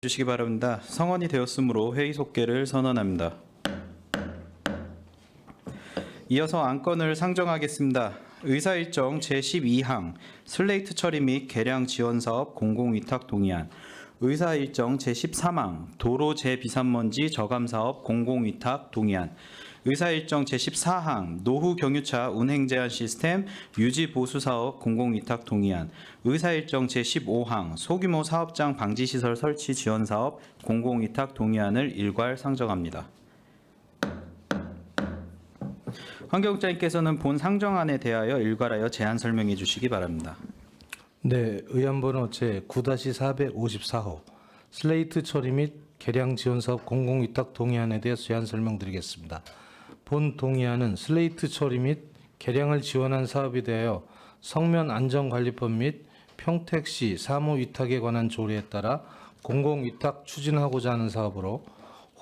주시기 바랍니다. 성원이 되었으므로 회의 속개를 선언합니다. 이어서 안건을 상정하겠습니다. 의사일정 제12항 슬레이트 처리 및 개량 지원 사업 공공위탁 동의안, 의사일정 제13항 도로 재비산먼지 저감 사업 공공위탁 동의안, 의사일정 제14항 노후 경유차 운행 제한 시스템 유지 보수 사업 공공위탁 동의안, 의사일정 제15항 소규모 사업장 방지 시설 설치 지원 사업 공공위탁 동의안을 일괄 상정합니다. 환경국장님께서는 본 상정안에 대하여 일괄하여 제안 설명해 주시기 바랍니다. 네, 의안번호 제9-454호 슬레이트 처리 및 개량 지원 사업 공공위탁 동의안에 대해 제안 설명드리겠습니다. 본 동의안은 슬레이트 처리 및 개량을 지원한 사업에 대하여 성면 안전관리법 및 평택시 사무위탁에 관한 조례에 따라 공공위탁 추진하고자 하는 사업으로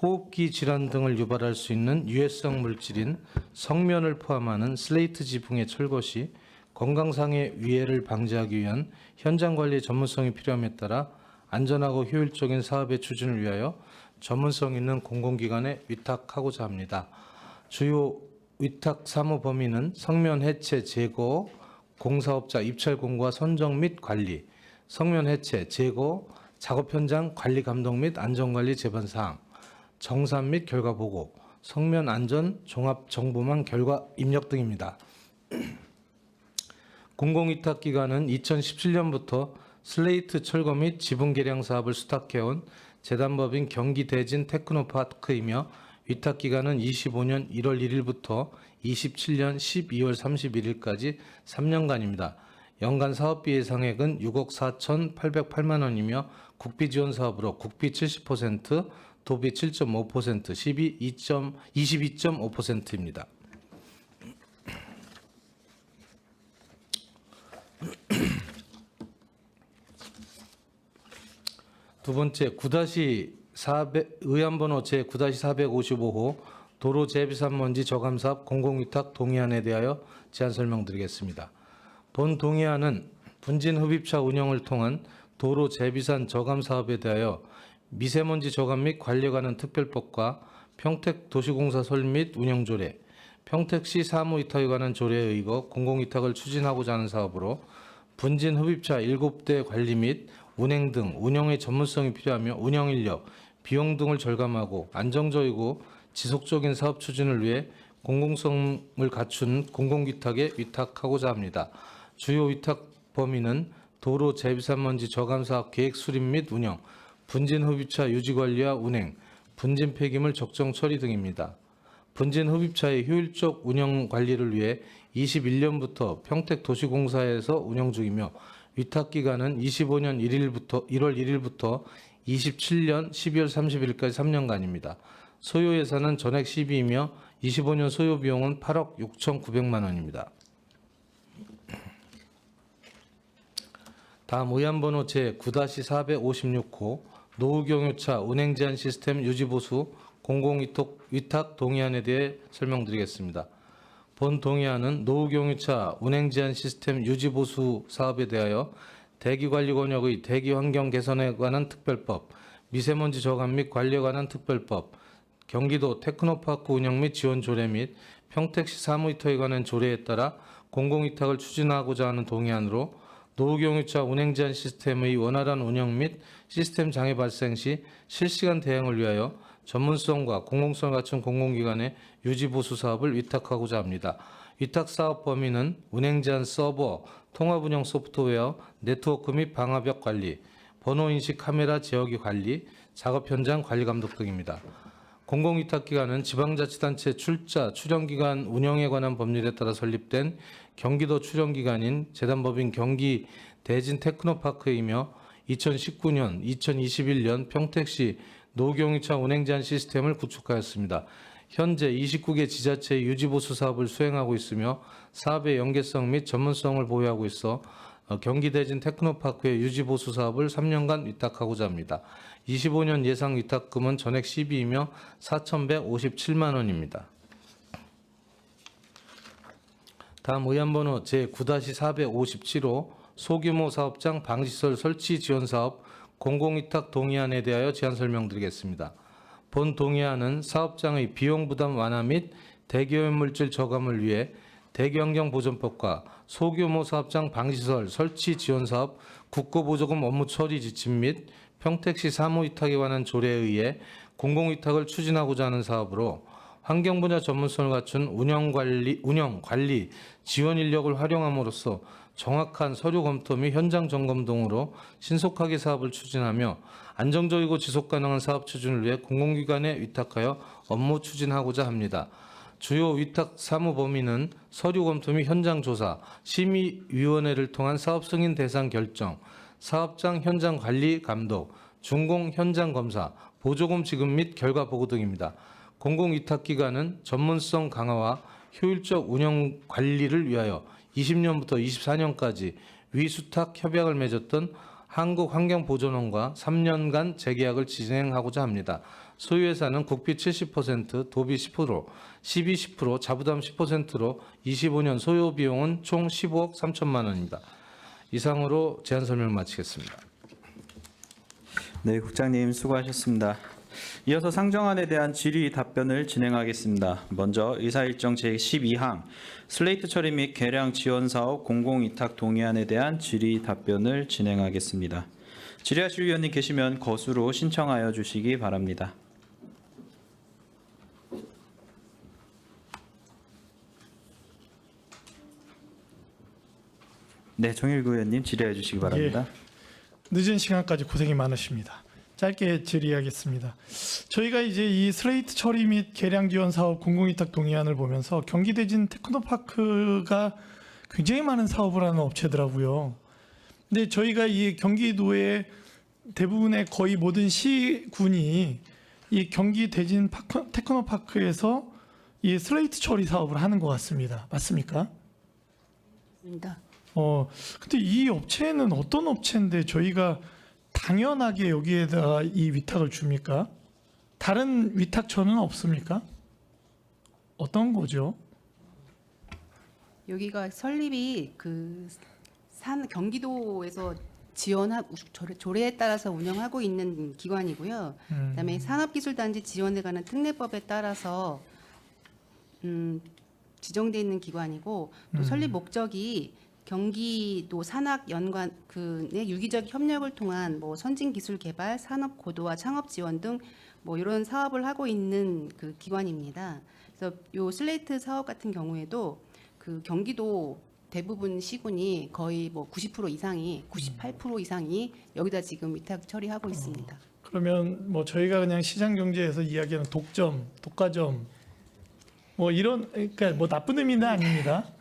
호흡기 질환 등을 유발할 수 있는 유해성 물질인 성면을 포함하는 슬레이트 지붕의 철거 시 건강상의 위해를 방지하기 위한 현장 관리 전문성이 필요함에 따라 안전하고 효율적인 사업의 추진을 위하여 전문성 있는 공공기관에 위탁하고자 합니다. 주요 위탁 사무 범위는 성면 해체 제거, 공사업자 입찰 공고와 선정 및 관리, 성면 해체 제거, 작업 현장 관리 감독 및 안전관리 제반 사항, 정산 및 결과 보고, 성면 안전 종합 정보망 결과 입력 등입니다. 공공위탁 기관은 2017년부터 슬레이트 철거 및 지붕 개량 사업을 수탁해온 재단법인 경기대진 테크노파크이며 위탁 기간은 25년 1월 1일부터 27년 12월 31일까지 3년간입니다. 연간 사업비 예상액은 6억 4,808만 원이며 국비 지원 사업으로 국비 70%, 도비 7.5%, 시비 22.5%입니다. 두 번째, 의안번호 제9-455호 도로 재비산먼지 저감 사업 공공위탁 동의안에 대하여 제안 설명드리겠습니다. 본 동의안은 분진 흡입차 운영을 통한 도로 재비산 저감 사업에 대하여 미세먼지 저감 및 관리에 관한 특별법과 평택 도시공사 설립 및 운영조례, 평택시 사무위탁에 관한 조례에 의거 공공위탁을 추진하고자 하는 사업으로 분진 흡입차 7대 관리 및 운행 등 운영의 전문성이 필요하며 운영인력, 비용 등을 절감하고 안정적이고 지속적인 사업 추진을 위해 공공성을 갖춘 공공위탁에 위탁하고자 합니다. 주요 위탁 범위는 도로 재비산먼지 저감 사업 계획 수립 및 운영, 분진 흡입차 유지 관리와 운행, 분진 폐기물 적정 처리 등입니다. 분진 흡입차의 효율적 운영 관리를 위해 21년부터 평택 도시공사에서 운영 중이며 위탁 기간은 25년 1월 1일부터 27년 12월 31일까지 3년간입니다. 소요 예산은 전액 시비이며 25년 소요 비용은 8억 6,900만 원입니다. 다음 의안번호 제9-456호 노후경유차 운행 제한 시스템 유지보수 공공위탁 동의안에 대해 설명드리겠습니다. 본 동의안은 노후경유차 운행 제한 시스템 유지보수 사업에 대하여 대기관리 권역의 대기환경 개선에 관한 특별법, 미세먼지 저감 및 관리에 관한 특별법, 경기도 테크노파크 운영 및 지원 조례 및 평택시 사무위탁에 관한 조례에 따라 공공위탁을 추진하고자 하는 동의안으로 노후경유차 운행 제한 시스템의 원활한 운영 및 시스템 장애 발생 시 실시간 대응을 위하여 전문성과 공공성을 갖춘 공공기관의 유지보수 사업을 위탁하고자 합니다. 위탁 사업 범위는 운행 제한 서버, 통합 운영 소프트웨어, 네트워크 및 방화벽 관리, 번호인식 카메라 제어기 관리, 작업 현장 관리 감독 등입니다. 공공위탁기관은 지방자치단체 출자, 출연기관 운영에 관한 법률에 따라 설립된 경기도 출연기관인 재단법인 경기대진 테크노파크이며 2019년, 2021년 평택시 노후경유차 운행 제한 시스템을 구축하였습니다. 현재 29개 지자체의 유지보수 사업을 수행하고 있으며 사업의 연계성 및 전문성을 보유하고 있어 경기대진 테크노파크의 유지보수 사업을 3년간 위탁하고자 합니다. 25년 예상 위탁금은 전액 시비이며 4,157만 원입니다. 다음 의안번호 제9-457호 소규모 사업장 방지시설 설치 지원 사업 공공위탁 동의안에 대하여 제안 설명드리겠습니다. 본 동의안은 사업장의 비용 부담 완화 및 대기오염물질 저감을 위해 대기환경보전법과 소규모 사업장 방시설 설치 지원 사업 국고보조금 업무 처리 지침 및 평택시 사무위탁에 관한 조례에 의해 공공위탁을 추진하고자 하는 사업으로 환경 분야 전문성을 갖춘 운영 관리 지원 인력을 활용함으로써 정확한 서류 검토 및 현장 점검 등으로 신속하게 사업을 추진하며 안정적이고 지속 가능한 사업 추진을 위해 공공기관에 위탁하여 업무 추진하고자 합니다. 주요 위탁 사무 범위는 서류 검토 및 현장 조사, 심의위원회를 통한 사업 승인 대상 결정, 사업장 현장 관리 감독, 준공 현장 검사, 보조금 지급 및 결과 보고 등입니다. 공공위탁기관은 전문성 강화와 효율적 운영 관리를 위하여 20년부터 24년까지 위수탁 협약을 맺었던 한국환경보존원과 3년간 재계약을 진행하고자 합니다. 소유회사는 국비 70%, 도비 10%, 시비 10%, 자부담 10%로 25년 소요 비용은 총 15억 3천만 원입니다. 이상으로 제안 설명 마치겠습니다. 네, 국장님 수고하셨습니다. 이어서 상정안에 대한 질의 답변을 진행하겠습니다. 먼저 의사일정 제12항 슬레이트 처리 및 개량 지원 사업 공공위탁 동의안에 대한 질의 답변을 진행하겠습니다. 질의하실 위원님 계시면 거수로 신청하여 주시기 바랍니다. 네, 정일구 의원님 질의해 주시기 바랍니다. 늦은 시간까지 고생이 많으십니다. 짧게 질의하겠습니다. 저희가 이제 이 슬레이트 처리 및 개량 지원 사업 공공위탁 동의안을 보면서 경기대진 테크노파크가 굉장히 많은 사업을 하는 업체더라고요. 근데 저희가 이 경기도의 대부분의 거의 모든 시군이 이 경기대진 테크노파크에서 이 슬레이트 처리 사업을 하는 것 같습니다. 맞습니까? 맞습니다. 근데 이 업체는 어떤 업체인데 저희가 당연하게 여기에다 이 위탁을 줍니까? 다른 위탁처는 없습니까? 어떤 거죠? 여기가 설립이 경기도에서 지원하고 조례에 따라서 운영하고 있는 기관이고요. 그다음에 산업기술단지 지원에 관한 특례법에 따라서 지정돼 있는 기관이고 또 설립 목적이 경기도 산학연구원의 유기적 협력을 통한 뭐 선진기술 개발, 산업 고도화 창업 지원 등 뭐 이런 사업을 하고 있는 그 기관입니다. 그래서 요 슬레이트 사업 같은 경우에도 그 경기도 대부분 시군이 거의 뭐 90% 이상이 98% 이상이 여기다 지금 위탁 처리하고 있습니다. 그러면 뭐 저희가 그냥 시장 경제에서 이야기하는 독점, 독과점 뭐 이런 그러니까 뭐 나쁜 의미는 아닙니다.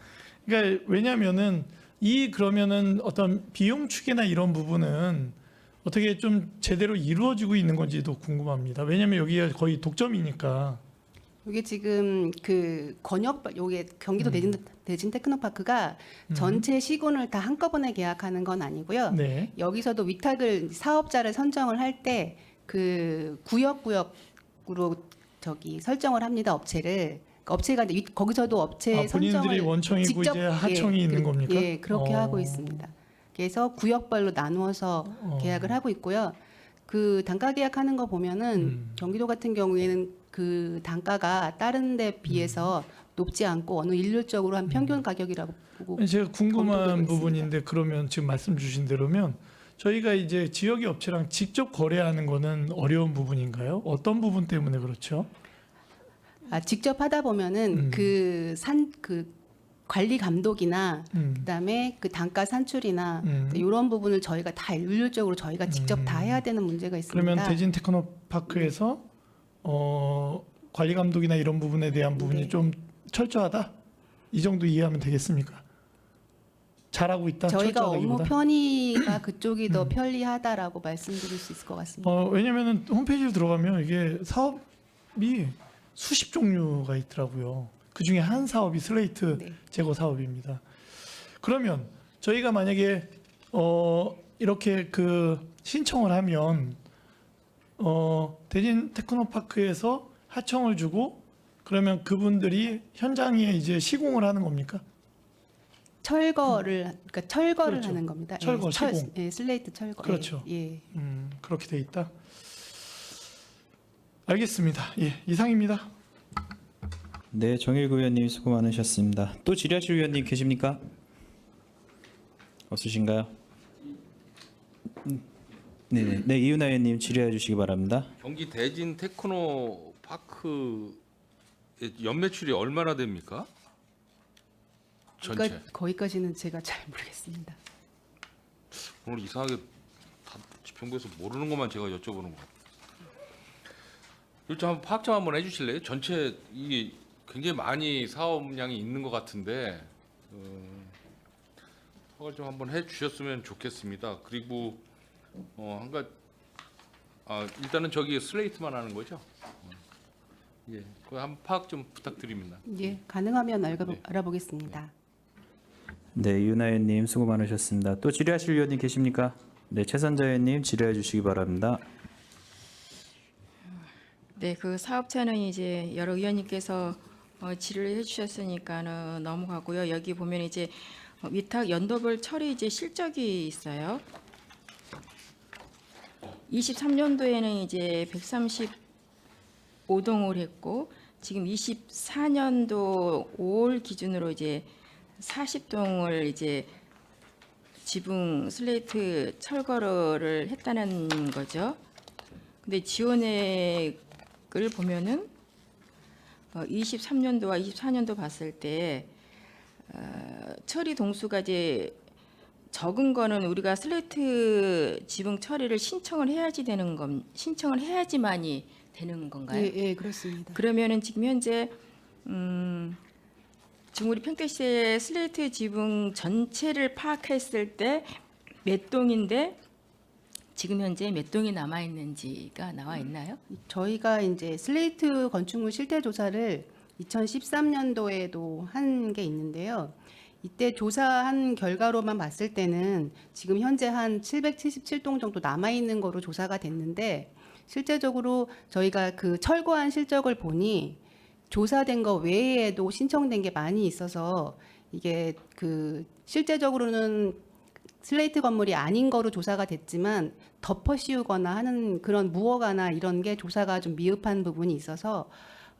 그러니까 왜냐하면은 그러면은 어떤 비용 축이나 이런 부분은 어떻게 좀 제대로 이루어지고 있는 건지도 궁금합니다. 왜냐하면 여기가 거의 독점이니까. 이게 지금 그 요게 경기도 대진 테크노파크가 전체 시군을 다 한꺼번에 계약하는 건 아니고요. 네. 여기서도 위탁을 사업자를 선정을 할 때 그 구역으로 설정을 합니다. 업체를. 업체가 이제 거기서도 업체 본인들이 선정을 원청이고 직접, 이제 하청이 있는 겁니까? 예, 그렇게 하고 있습니다. 그래서 구역별로 나누어서 계약을 하고 있고요. 그 단가 계약하는 거 보면은 경기도 같은 경우에는 그 단가가 다른 데 비해서 높지 않고 어느 일률적으로 한 평균 가격이라고 보고 제가 검토되고 궁금한 있습니다. 부분인데 그러면 지금 말씀 주신 대로면 저희가 이제 지역의 업체랑 직접 거래하는 거는 어려운 부분인가요? 어떤 부분 때문에 그렇죠? 직접 하다 보면은 그 관리 감독이나 그다음에 그 단가 산출이나 이런 부분을 저희가 다 일률적으로 저희가 직접 다 해야 되는 문제가 있습니다. 그러면 대진 테크노파크에서 관리 감독이나 이런 부분에 대한 부분이 네. 좀 철저하다? 이 정도 이해하면 되겠습니까? 잘하고 있다. 저희가 업무 철저하다기보다? 편의가 그쪽이 더 편리하다라고 말씀드릴 수 있을 것 같습니다. 왜냐면은 홈페이지를 들어가면 이게 사업이 수십 종류가 있더라고요. 그 중에 한 사업이 슬레이트 네. 제거 사업입니다. 그러면 저희가 만약에 이렇게 그 신청을 하면 대진 테크노파크에서 하청을 주고 그러면 그분들이 현장에 이제 시공을 하는 겁니까? 철거를 그러니까 철거를 그렇죠. 하는 겁니다. 철거, 시공. 슬레이트 철거. 그렇죠. 예. 그렇게 돼 있다. 알겠습니다. 예, 이상입니다. 네, 정일구 의원님 수고 많으셨습니다. 또 질의하실 의원님 계십니까? 없으신가요? 네, 네, 이윤아 의원님 질의해 주시기 바랍니다. 경기 대진 테크노파크 연매출이 얼마나 됩니까? 전체. 거기까지는 제가 잘 모르겠습니다. 오늘 이상하게 다 지평부에서 모르는 것만 제가 여쭤보는 것 같아요. 일단 한번 파악 좀 한번 해주실래요? 전체 이게 굉장히 많이 사업량이 있는 것 같은데 파악을 좀 한번 해주셨으면 좋겠습니다. 그리고 한 가지 일단은 저기 슬레이트만 하는 거죠? 예, 그 한번 파악 좀 부탁드립니다. 예, 가능하면 알아보겠습니다. 네, 이윤아 의원님 수고 많으셨습니다. 또 질의하실 의원님 계십니까? 네, 최선자 의원님 질의해 주시기 바랍니다. 네, 그 사업자는 이제 여러 의원님께서 질의를 해주셨으니까는 넘어가고요. 여기 보면 이제 위탁 연도별 처리 이제 실적이 있어요. 23년도에는 이제 135동을 했고 지금 24년도 5월 기준으로 이제 40동을 이제 지붕 슬레이트 철거를 했다는 거죠. 근데 지원액을 보면은 23년도와 24년도 봤을 때 처리 동수가 이제 적은 거는 우리가 슬레이트 지붕 처리를 신청을 해야지만이 되는 건가요? 예, 예, 그렇습니다. 그러면은 지금 현재 지금 우리 평택시의 슬레이트 지붕 전체를 파악했을 때 몇 동인데 지금 현재 몇 동이 남아 있는지가 나와 있나요? 저희가 이제 슬레이트 건축물 실태 조사를 2013년도에도 한 게 있는데요. 이때 조사한 결과로만 봤을 때는 지금 현재 한 777동 정도 남아 있는 거로 조사가 됐는데 실제적으로 저희가 그 철거한 실적을 보니 조사된 거 외에도 신청된 게 많이 있어서 이게 그 실제적으로는 슬레이트 건물이 아닌 거로 조사가 됐지만 덮어 씌우거나 하는 그런 무허가나 이런 게 조사가 좀 미흡한 부분이 있어서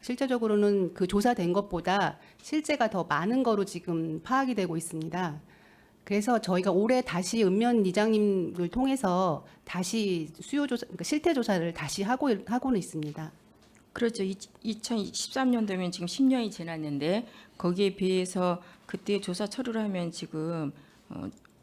실제적으로는 그 조사된 것보다 실제가 더 많은 거로 지금 파악이 되고 있습니다. 그래서 저희가 올해 다시 읍면 이장님을 통해서 다시 수요 조사, 그러니까 실태 조사를 다시 하고는 있습니다. 그렇죠. 2013년도면 지금 10년이 지났는데 거기에 비해서 그때 조사 처리를 하면 지금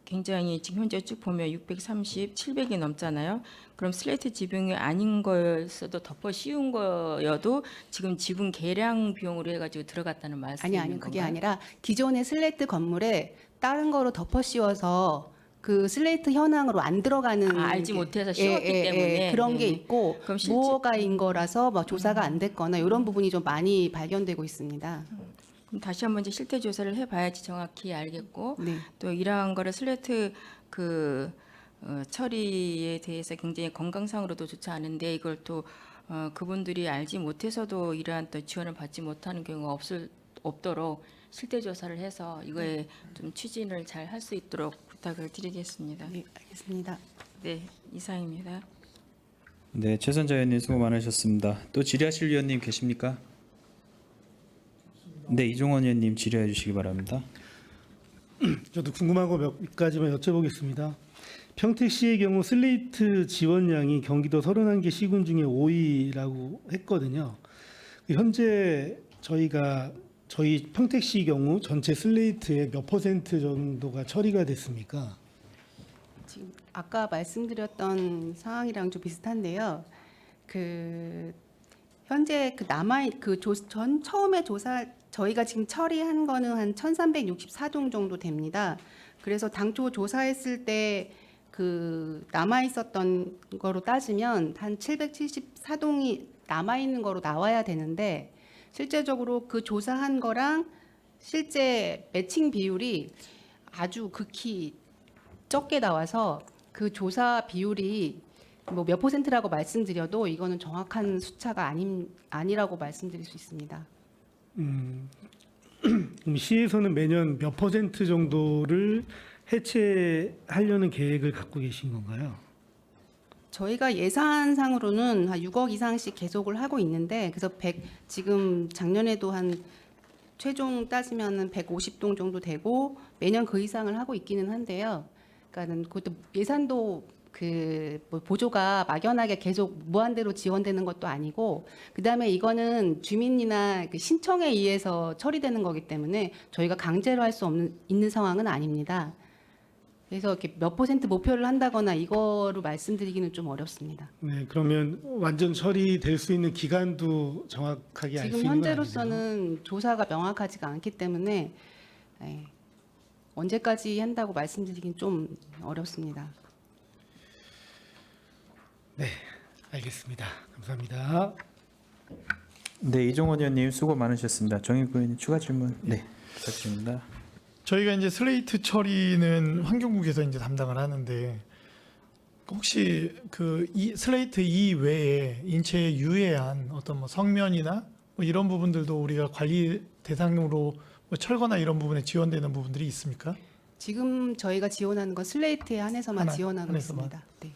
굉장히 지금 현재 쭉 보면 630, 700이 넘잖아요. 그럼 슬레이트 지붕이 아닌 거였어도 덮어 씌운 거여도 지금 지붕 개량 비용으로 해가지고 들어갔다는 말씀인 아니요, 그게 건가요? 아니라 기존의 슬레이트 건물에 다른 거로 덮어 씌워서 그 슬레이트 현황으로 안 들어가는 알지 못해서 씌웠기 때문에. 그런 게 네네. 있고 그럼 실제- 무허가인 거라서 막 조사가 안 됐거나 이런 부분이 좀 많이 발견되고 있습니다. 그럼 다시 한번 이제 실태 조사를 해봐야지 정확히 알겠고 네. 또 이러한 거를 슬레이트 처리에 대해서 굉장히 건강상으로도 좋지 않은데 이걸 또 그분들이 알지 못해서도 이러한 또 지원을 받지 못하는 경우가 없도록 실태 조사를 해서 이거에 좀 추진을 잘 할 수 있도록 부탁을 드리겠습니다. 네, 알겠습니다. 네, 이상입니다. 네, 최선자 의원님 수고 많으셨습니다. 또 질의하실 의원님 계십니까? 네, 이종원 의원님 질의해 주시기 바랍니다. 저도 궁금한 거 몇 가지만 여쭤보겠습니다. 평택시의 경우 슬레이트 지원량이 경기도 31개 시군 중에 5위라고 했거든요. 현재 저희 평택시 경우 전체 슬레이트의 몇 퍼센트 정도가 처리가 됐습니까? 지금 아까 말씀드렸던 상황이랑 좀 비슷한데요. 그 현재 그 처음에 조사 저희가 지금 처리한 거는 한 1,364동 정도 됩니다. 그래서 당초 조사했을 때 그 남아 있었던 거로 따지면 한 774동이 남아 있는 거로 나와야 되는데 실제적으로 그 조사한 거랑 실제 매칭 비율이 아주 극히 적게 나와서 그 조사 비율이 뭐 몇 퍼센트라고 말씀드려도 이거는 정확한 숫자가 아니라고 말씀드릴 수 있습니다. 그럼 시에서는 매년 몇 % 정도를 해체하려는 계획을 갖고 계신 건가요? 저희가 예산상으로는 한 6억 이상씩 계속을 하고 있는데 그래서 지금 작년에도 한 최종 따지면은 150동 정도 되고 매년 그 이상을 하고 있기는 한데요. 그러니까는 그것도 예산도 뭐 보조가 막연하게 계속 무한대로 지원되는 것도 아니고 그다음에 이거는 주민이나 그 신청에 의해서 처리되는 거기 때문에 저희가 강제로 할 수 있는 상황은 아닙니다. 그래서 이렇게 몇 % 목표를 한다거나 이거로 말씀드리기는 좀 어렵습니다. 네, 그러면 완전 처리될 수 있는 기간도 정확하게 알 수 지금 있는 건 아니죠? 현재로서는 조사가 명확하지가 않기 때문에 언제까지 한다고 말씀드리긴 좀 어렵습니다. 네, 알겠습니다. 감사합니다. 네, 이종원 의원님 수고 많으셨습니다. 정의국 의원님 추가 질문. 네, 부탁드립니다. 저희가 이제 슬레이트 처리는 환경국에서 이제 담당을 하는데 혹시 그 이 슬레이트 이외에 인체에 유해한 어떤 뭐 성면이나 뭐 이런 부분들도 우리가 관리 대상으로 뭐 철거나 이런 부분에 지원되는 부분들이 있습니까? 지금 저희가 지원하는 건 슬레이트에 한해서만 지원하고 한해서만. 있습니다. 네.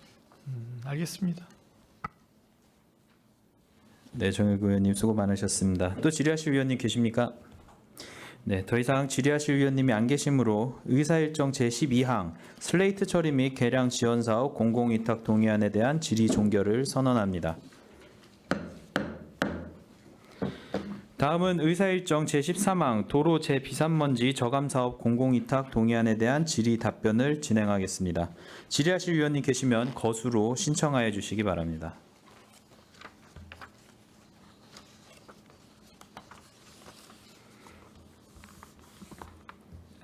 알겠습니다. 네, 정의국 의원님 수고 많으셨습니다. 또 질의하실 위원님 계십니까? 네, 더 이상 질의하실 위원님이 안 계시므로 의사일정 제12항 슬레이트 처리 및 개량 지원 사업 공공위탁 동의안에 대한 질의 종결을 선언합니다. 다음은 의사일정 제13항 도로 재비산먼지 저감 사업 공공위탁 동의안에 대한 질의 답변을 진행하겠습니다. 질의하실 위원님 계시면 거수로 신청하여 주시기 바랍니다.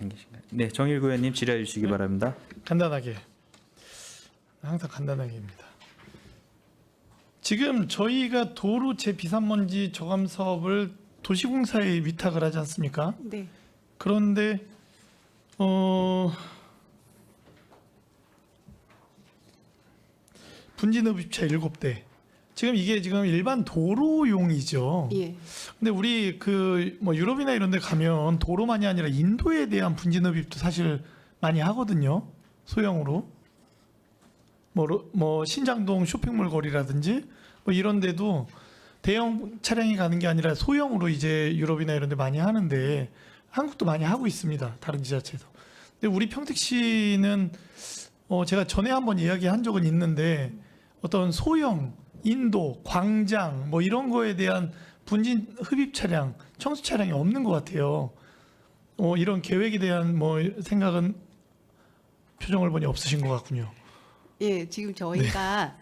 안 계신가요? 네, 정일구 의원님 질의해 주시기 바랍니다. 간단하게 항상 간단하게입니다. 지금 저희가 도로 재비산먼지 저감 사업을 도시공사에 위탁을 하지 않습니까? 네. 그런데 분진흡입차 7대. 지금 이게 지금 일반 도로용이죠. 예. 근데 우리 그 뭐 유럽이나 이런 데 가면 도로만이 아니라 인도에 대한 분진흡입도 사실 많이 하거든요. 소형으로. 뭐 신장동 쇼핑몰 거리라든지 뭐 이런 데도 대형 차량이 가는 게 아니라 소형으로 이제 유럽이나 이런 데 많이 하는데 한국도 많이 하고 있습니다. 다른 지자체도. 근데 우리 평택시는 제가 전에 한번 이야기한 적은 있는데 어떤 소형 인도, 광장 뭐 이런 거에 대한 분진 흡입 차량, 청수 차량이 없는 것 같아요. 이런 계획에 대한 뭐 생각은 표정을 보니 없으신 것 같군요. 예, 지금 저희가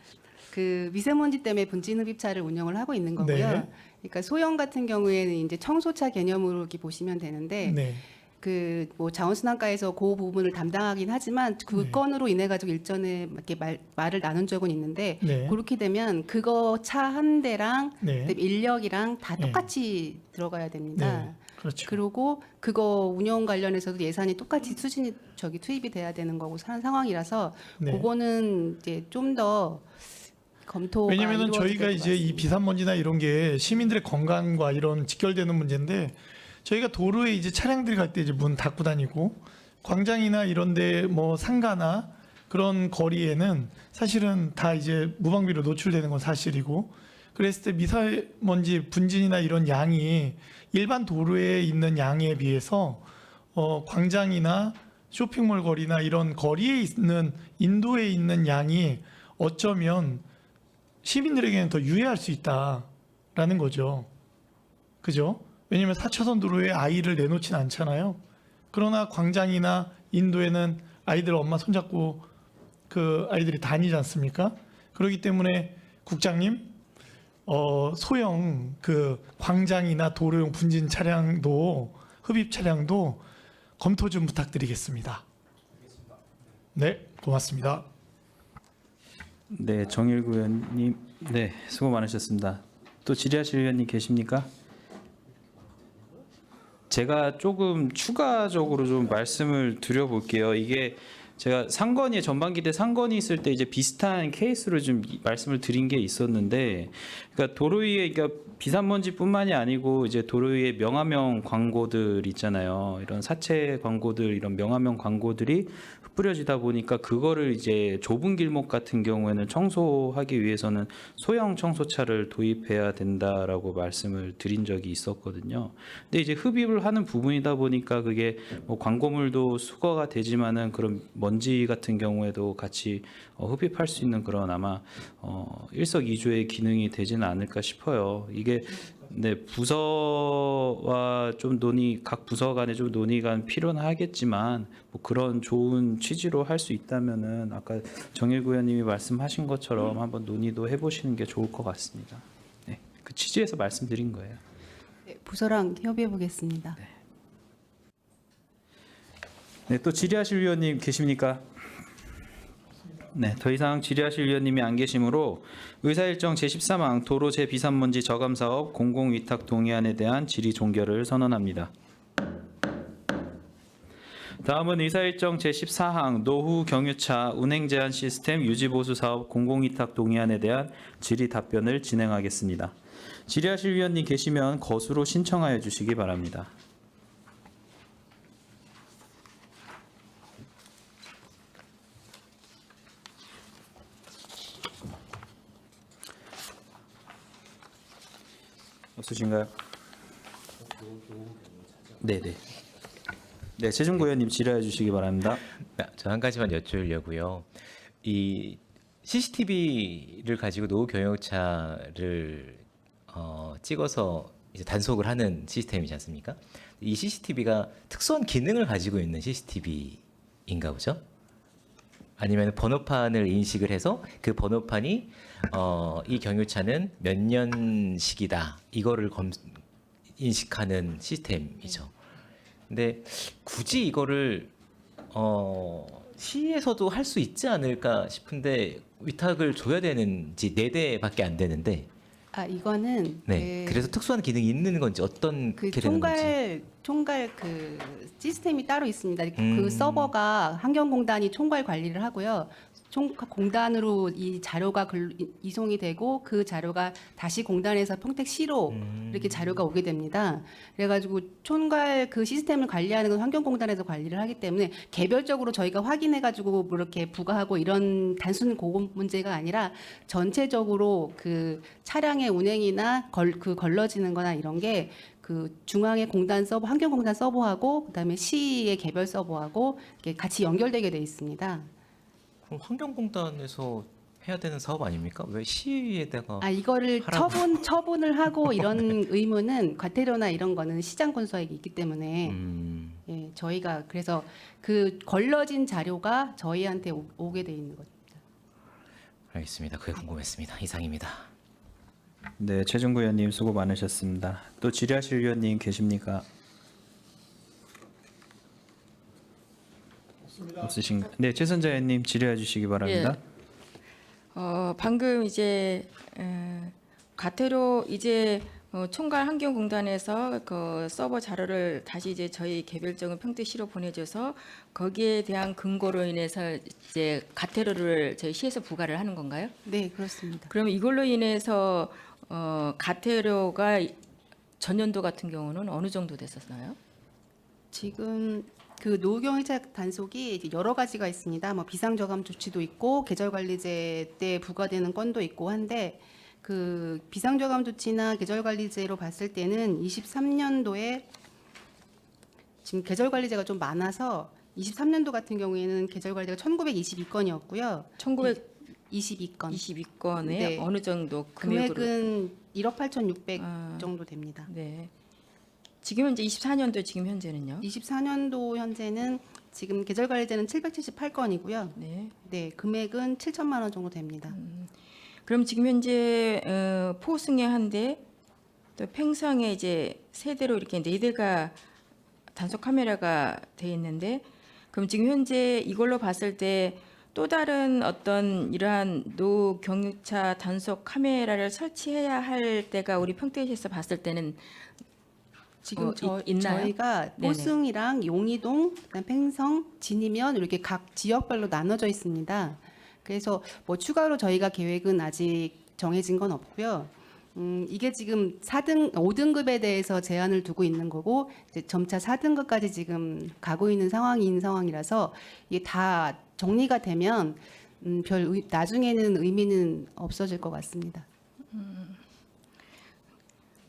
그 미세먼지 때문에 분진 흡입차를 운영을 하고 있는 거고요. 네. 그러니까 소형 같은 경우에는 이제 청소차 개념으로 이렇게 보시면 되는데 네. 그 뭐 자원순환과에서 그 부분을 담당하긴 하지만 그 네. 건으로 인해 가지고 일전에 이렇게 말을 나눈 적은 있는데 네. 그렇게 되면 그거 차 한 대랑 네. 그다음에 인력이랑 다 네. 똑같이 들어가야 됩니다. 네. 그렇죠. 그리고 그거 운영 관련해서도 예산이 똑같이 수준이 투입이 돼야 되는 거고 한 상황이라서 네. 그거는 이제 좀 더 검토가 왜냐면은 이루어져야 저희가 될것 이제 이 같습니다. 비산먼지나 이런 게 시민들의 건강과 이런 직결되는 문제인데 저희가 도로에 이제 차량들이 갈 때 이제 문 닫고 다니고 광장이나 이런데 뭐 상가나 그런 거리에는 사실은 다 이제 무방비로 노출되는 건 사실이고 그랬을 때 미세먼지 분진이나 이런 양이 일반 도로에 있는 양에 비해서 광장이나 쇼핑몰 거리나 이런 거리에 있는 인도에 있는 양이 어쩌면 시민들에게는 더 유해할 수 있다라는 거죠. 그죠? 왜냐하면 4차선 도로에 아이를 내놓지는 않잖아요. 그러나 광장이나 인도에는 아이들 엄마 손잡고 그 아이들이 다니지 않습니까? 그렇기 때문에 국장님 소형 그 광장이나 도로용 분진 차량도 흡입 차량도 검토 좀 부탁드리겠습니다. 네, 고맙습니다. 네, 정일구 의원님, 네, 수고 많으셨습니다. 또 질의하실 의원님 계십니까? 제가 조금 추가적으로 좀 말씀을 드려볼게요. 이게 제가 상건이 전반기 때 상건이 있을 때 이제 비슷한 케이스로 좀 말씀을 드린 게 있었는데, 그러니까 도로 위에 그러니까 비산먼지뿐만이 아니고 이제 도로 위에 명화명 광고들 있잖아요. 이런 사채 광고들, 이런 명화명 광고들이 흩뿌려지다 보니까 그거를 이제 좁은 길목 같은 경우에는 청소하기 위해서는 소형 청소차를 도입해야 된다라고 말씀을 드린 적이 있었거든요. 근데 이제 흡입을 하는 부분이다 보니까 그게 뭐 광고물도 수거가 되지만은 그런 먼지 같은 경우에도 같이 흡입할 수 있는 그런 아마 일석이조의 기능이 되지는 않을까 싶어요. 이게 네, 부서와 좀 각 부서 간에 좀 논의가 필요는 하겠지만 뭐 그런 좋은 취지로 할 수 있다면은 아까 정일구 의원님이 말씀하신 것처럼 한번 논의도 해보시는 게 좋을 것 같습니다. 네, 그 취지에서 말씀드린 거예요. 네, 부서랑 협의해 보겠습니다. 네, 또 질의하실 위원님 계십니까? 네, 더 이상 질의하실 위원님이 안 계시므로 의사일정 제13항 도로 재비산먼지 저감 사업 공공위탁 동의안에 대한 질의 종결을 선언합니다. 다음은 의사일정 제14항 노후 경유차 운행 제한 시스템 유지 보수 사업 공공위탁 동의안에 대한 질의 답변을 진행하겠습니다. 질의하실 위원님 계시면 거수로 신청하여 주시기 바랍니다. 없으신가요? 네네. 네, 최종구 의원님 질의해 주시기 바랍니다. 저 한 가지만 여쭈려고요. 이 CCTV를 가지고 노후 경유차를 찍어서 이제 단속을 하는 시스템이지 않습니까? 이 CCTV가 특수한 기능을 가지고 있는 CCTV인가 보죠? 아니면 번호판을 인식을 해서 그 번호판이 이 경유차는 몇 년식이다 이거를 인식하는 시스템이죠. 근데 굳이 이거를 시에서도 할 수 있지 않을까 싶은데 위탁을 줘야 되는지 4대밖에 안 되는데 이거는 네 그래서 특수한 기능이 있는 건지 어떻게 되는 건지 총괄 그 시스템이 따로 있습니다. 그 서버가 환경공단이 총괄 관리를 하고요. 공단으로 이 자료가 이송이 되고 그 자료가 다시 공단에서 평택시로 이렇게 자료가 오게 됩니다. 그래가지고 총괄 그 시스템을 관리하는 건 환경공단에서 관리를 하기 때문에 개별적으로 저희가 확인해가지고 뭐 이렇게 부과하고 이런 단순 고급 문제가 아니라 전체적으로 그 차량의 운행이나 걸러지는 거나 이런 게 그 중앙의 공단 서버, 환경공단 서버하고 그다음에 시의 개별 서버하고 이렇게 같이 연결되게 돼 있습니다. 그럼 환경공단에서 해야 되는 사업 아닙니까? 왜 시에다가 이거를 하라고. 처분을 하고 이런 의무는 과태료나 이런 거는 시장 건수액이 있기 때문에 예, 저희가 그래서 그 걸러진 자료가 저희한테 오게 돼 있는 거죠. 알겠습니다. 그게 궁금했습니다. 이상입니다. 네, 최종구 의원님 수고 많으셨습니다. 또 질의하실 위원님 계십니까? 없으신가요? 네, 최선자 의원님 질의해 주시기 바랍니다. 방금 이제 과태료 이제 총괄 환경공단에서 그 서버 자료를 다시 이제 저희 개별적인 평택시로 보내줘서 거기에 대한 근거로 인해서 이제 과태료를 저희 시에서 부과를 하는 건가요? 네, 그렇습니다. 그러면 이걸로 인해서 과태료가 전년도 같은 경우는 어느 정도 됐었나요? 지금 그 노후경유차 단속이 이제 여러 가지가 있습니다. 뭐 비상저감 조치도 있고 계절관리제 때 부과되는 건도 있고 한데 그 비상저감 조치나 계절관리제로 봤을 때는 23년도에 지금 계절관리제가 좀 많아서 23년도 같은 경우에는 계절관리제가 1922건이었고요. 22건. 22건에 네. 어느 정도 금액으로? 금액은 1억 8,600 정도 됩니다. 네. 지금 현재 24년도 지금 현재는요? 24년도 현재는 지금 계절관리제는 778건이고요. 네. 네, 금액은 7천만 원 정도 됩니다. 그럼 지금 현재 포승에 한 대, 또 팽성에 이제 세 대로 이렇게 4대가 단속 카메라가 돼 있는데, 그럼 지금 현재 이걸로 봤을 때 또 다른 어떤 이러한 노 경유차 단속 카메라를 설치해야 할 때가 우리 평택시에서 봤을 때는 지금 있나요? 저희가 네네. 포승이랑 용이동, 그다음 팽성, 진이면 이렇게 각 지역별로 나눠져 있습니다. 그래서 뭐 추가로 저희가 계획은 아직 정해진 건 없고요. 이게 지금 5등급에 대해서 제한을 두고 있는 거고 이제 점차 4등급까지 지금 가고 있는 상황이라서 이게 다 정리가 되면 나중에는 의미는 없어질 것 같습니다.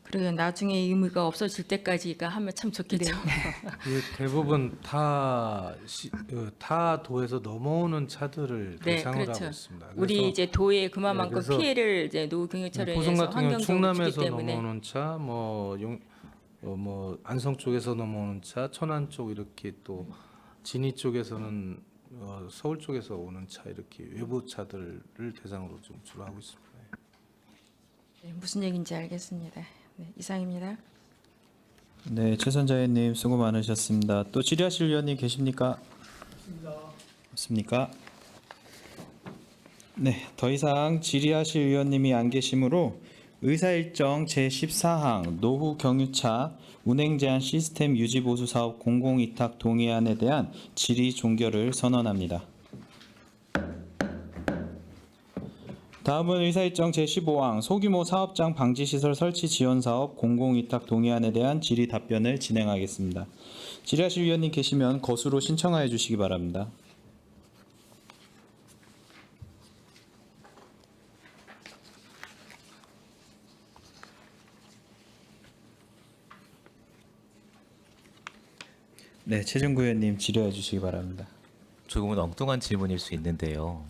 그래요. 나중에 의미가 없어질 때까지가 하면 참 좋겠죠. 이 대부분 타 도에서 넘어오는 차들을 네, 대상으로 그렇죠. 하고 있습니다. 우리 그래서 이제 도에 그만큼 그래서 피해를 이제 노후경유차로 포송 인해서 같은 경우 환경적으로 주기 충남에서 때문에 넘어오는 차, 뭐 안성 쪽에서 넘어오는 차, 천안 쪽 이렇게 또 진이 쪽에서는 서울 쪽에서 오는 차 이렇게 외부 차들을 대상으로 좀 주로 하고 있습니다. 네, 무슨 얘기인지 알겠습니다. 네, 이상입니다. 네, 최선자 의원님 수고 많으셨습니다. 또 질의하실 의원님 계십니까? 없습니까? 네, 더 이상 질의하실 의원님이 안 계시므로 의사일정 제14항 노후 경유차 운행 제한 시스템 유지 보수 사업 공공위탁 동의안에 대한 질의 종결을 선언합니다. 다음은 의사일정 제15항 소규모 사업장 방지시설 설치 지원 사업 공공위탁 동의안에 대한 질의 답변을 진행하겠습니다. 질의하실 위원님 계시면 거수로 신청하여 주시기 바랍니다. 네, 최준구 의원님 질의해 주시기 바랍니다. 조금은 엉뚱한 질문일 수 있는데요.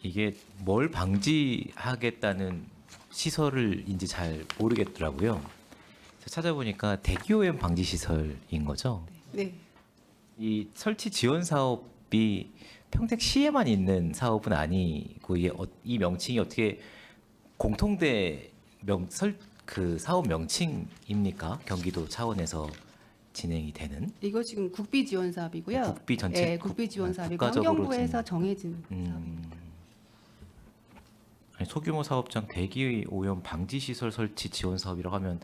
이게 뭘 방지하겠다는 시설을인지 잘 모르겠더라고요. 그래서 찾아보니까 대기오염 방지 시설인 거죠. 네. 이 설치 지원 사업이 평택시에만 있는 사업은 아니고 이 명칭이 어떻게 공통대 그 사업 명칭입니까? 경기도 차원에서 진행이 되는 이거 지금 국비 지원 사업이고요. 국비 전체 네, 국비 지원 사업이고 국가적으로 환경부에서 정해진 사업입니다. 아니, 소규모 사업장 대기 오염 방지 시설 설치 지원 사업이라고 하면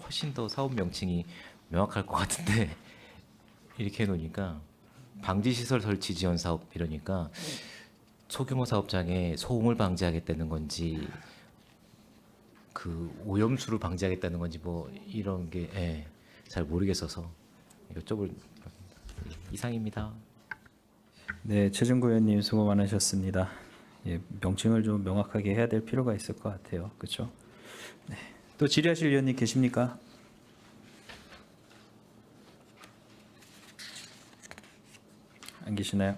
훨씬 더 사업 명칭이 명확할 것 같은데 이렇게 해놓으니까 방지 시설 설치 지원 사업 이러니까 소규모 사업장에 소음을 방지하겠다는 건지 그 오염수를 방지하겠다는 건지 뭐 이런 게 잘 모르겠어서 여쭤볼 이상입니다. 네, 최준구 의원님 수고 많으셨습니다. 예, 명칭을 좀 명확하게 해야 될 필요가 있을 것 같아요. 그렇죠? 네. 또 질의하실 의원님 계십니까? 안 계시나요?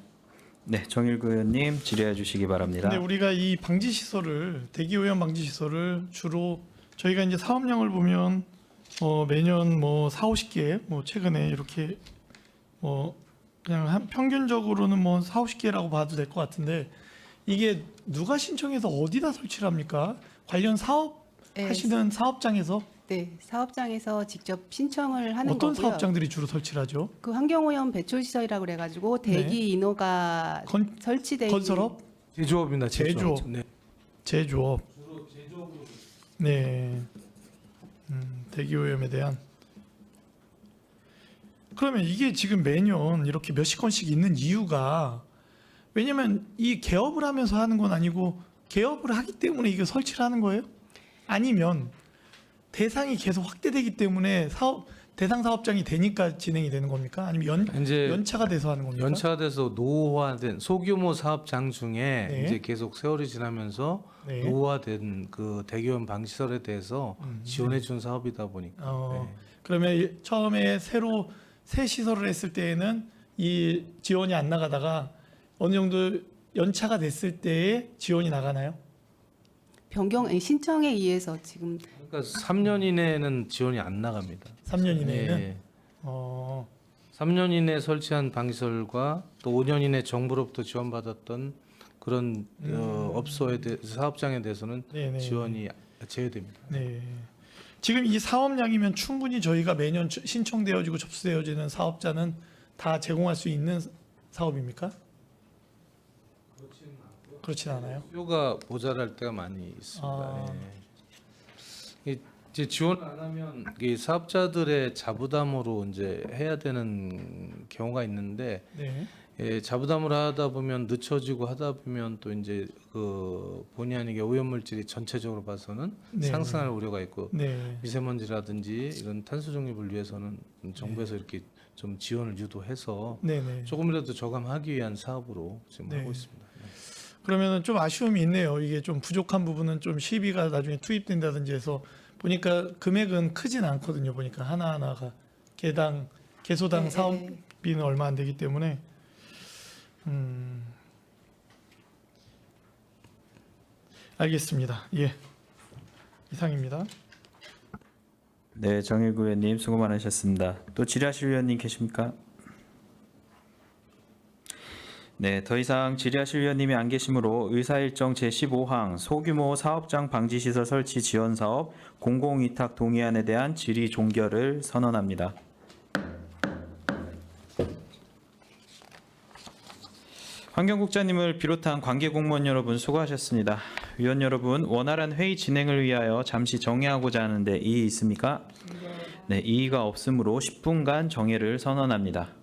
네, 정일구 의원님 질의해 주시기 바랍니다. 근데 우리가 이 방지 시설을 대기 오염 방지 시설을 주로 저희가 이제 사업량을 보면 매년 뭐 4-50개 뭐 최근에 이렇게 뭐 그냥 한 평균적으로는 뭐 4-50개라고 봐도 될 것 같은데 이게 누가 신청해서 어디다 설치를 합니까? 관련 사업 네, 하시는 사업장에서 네, 사업장에서 직접 신청을 하는 어떤 거고요. 사업장들이 주로 설치를 하죠? 그 환경오염 배출 시설이라고 그래가지고 대기 인호가 설치돼 있는 건설업, 제조업입니다. 제조업. 네. 제조업. 네. 대기 오염에 대한. 그러면 이게 지금 매년 이렇게 몇십 건씩 있는 이유가 왜냐면 이 개업을 하면서 하는 건 아니고 개업을 하기 때문에 이거 설치를 하는 거예요? 아니면 대상이 계속 확대되기 때문에 대상 사업장이 되니까 진행이 되는 겁니까? 아니면 이제 연차가 돼서 하는 겁니까? 연차가 돼서 노후화된 소규모 사업장 중에 네. 이제 계속 세월이 지나면서 네. 노후화된 그 대기오염 방지시설에 대해서 지원해 준 사업이다 보니까. 네. 그러면 처음에 새로 새 시설을 했을 때에는 이 지원이 안 나가다가 어느 정도 연차가 됐을 때에 지원이 나가나요? 신청에 의해서 지금 그러니까 3년 이내에는 지원이 안 나갑니다. 3년 이내에는? 네. 어, 3년 이내 설치한 방시설과 또 5년 이내 정부로부터 지원받았던 그런 사업장에 대해서는 네네. 지원이 제외됩니다. 네. 지금 이 사업량이면 충분히 저희가 매년 신청되어지고 접수되어지는 사업자는 다 제공할 수 있는 사업입니까? 그렇진 않아요. 수요가 모자랄 때가 많이 있습니다. 아. 예. 이제 지원 안 하면 이 사업자들의 자부담으로 이제 해야 되는 경우가 있는데 네. 자부담을 하다 보면 늦춰지고 하다 보면 또 이제 그 본의 아니게 오염물질이 전체적으로 봐서는 네. 상승할 우려가 있고 네. 미세먼지라든지 이런 탄소 중립을 위해서는 정부에서 이렇게 좀 지원을 유도해서 네네. 조금이라도 저감하기 위한 사업으로 지금 네. 하고 있습니다. 그러면은 좀 아쉬움이 있네요. 이게 좀 부족한 부분은 좀 시비가 나중에 투입된다든지 해서 보니까 금액은 크진 않거든요. 보니까 하나하나가 개소당 네, 사업비는 얼마 안 되기 때문에 알겠습니다. 예. 이상입니다. 네, 정일구 의원님 수고 많으셨습니다. 또 질의하실 위원님 계십니까? 네, 더 이상 질의하실 위원님이 안 계시므로 의사일정 제15항 소규모 사업장 방지시설 설치 지원 사업 공공위탁 동의안에 대한 질의 종결을 선언합니다. 환경국장님을 비롯한 관계공무원 여러분 수고하셨습니다. 위원 여러분, 원활한 회의 진행을 위하여 잠시 정회하고자 하는데 이의 있습니까? 네, 이의가 없으므로 10분간 정회를 선언합니다.